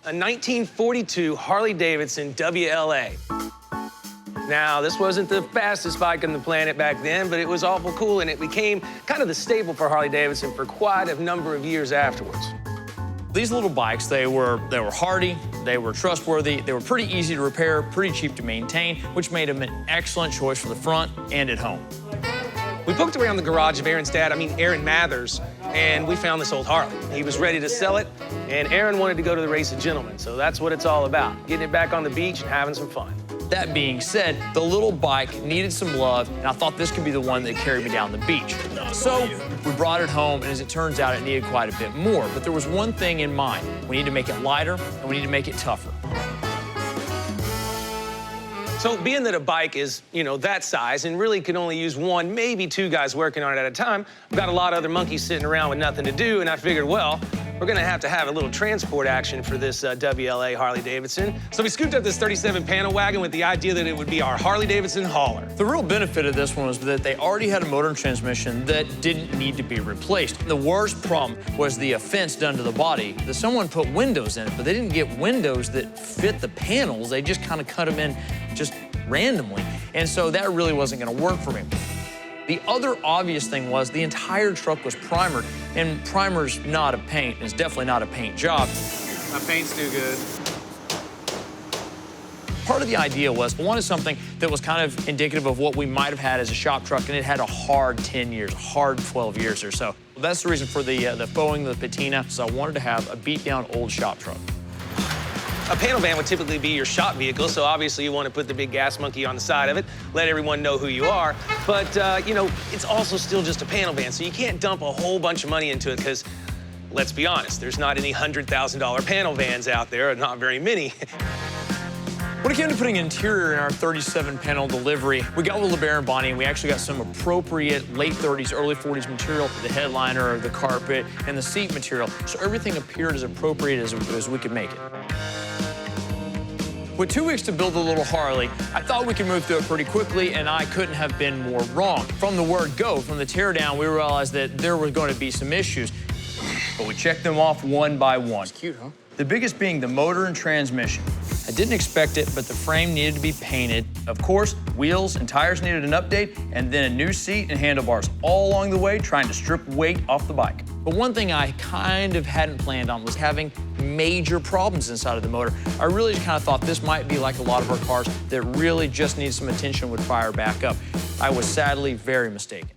A 1942 Harley-Davidson WLA. Now, this wasn't the fastest bike on the planet back then, but it was awful cool, and it became kind of the staple for Harley-Davidson for quite a number of years afterwards. These little bikes, they were hardy, they were trustworthy, they were pretty easy to repair, pretty cheap to maintain, which made them an excellent choice for the front and at home. We poked around the garage of Aaron's dad, Aaron Mathers, and we found this old Harley. He was ready to sell it, and Aaron wanted to go to the race of gentlemen, so that's what it's all about, getting it back on the beach and having some fun. That being said, the little bike needed some love, and I thought this could be the one that carried me down the beach. So we brought it home, and as it turns out, it needed quite a bit more. But there was one thing in mind. We need to make it lighter, and we need to make it tougher. So being that a bike is, that size and really can only use one, maybe two guys working on it at a time, I've got a lot of other monkeys sitting around with nothing to do, and I figured, well, we're gonna have to have a little transport action for this WLA Harley-Davidson. So we scooped up this 37 panel wagon with the idea that it would be our Harley-Davidson hauler. The real benefit of this one was that they already had a motor and transmission that didn't need to be replaced. The worst problem was the offense done to the body. That someone put windows in it, but they didn't get windows that fit the panels. They just kind of cut them in just randomly. And so that really wasn't gonna work for me. The other obvious thing was the entire truck was primered, and primer's not a paint. It's definitely not a paint job. My paint's too good. Part of the idea was I wanted something that was kind of indicative of what we might have had as a shop truck, and it had a hard 10 years, a hard 12 years or so. That's the reason for the fauxing, the patina, so I wanted to have a beat-down old shop truck. A panel van would typically be your shop vehicle, so obviously you want to put the big gas monkey on the side of it, let everyone know who you are. But, it's also still just a panel van, so you can't dump a whole bunch of money into it because, let's be honest, there's not any $100,000 panel vans out there, or not very many. When it came to putting interior in our 37-panel delivery, we got with LeBaron and Bonnie, and we actually got some appropriate late 30s, early 40s material, the headliner, the carpet, and the seat material, so everything appeared as appropriate as we could make it. With 2 weeks to build the little Harley, I thought we could move through it pretty quickly, and I couldn't have been more wrong. From the word go, from the teardown, we realized that there were going to be some issues, but we checked them off one by one. It's cute, huh? The biggest being the motor and transmission. I didn't expect it, but the frame needed to be painted. Of course, wheels and tires needed an update, and then a new seat and handlebars all along the way, trying to strip weight off the bike. But one thing I kind of hadn't planned on was having major problems inside of the motor. I really just kind of thought this might be like a lot of our cars that really just need some attention, would fire back up. I was sadly very mistaken.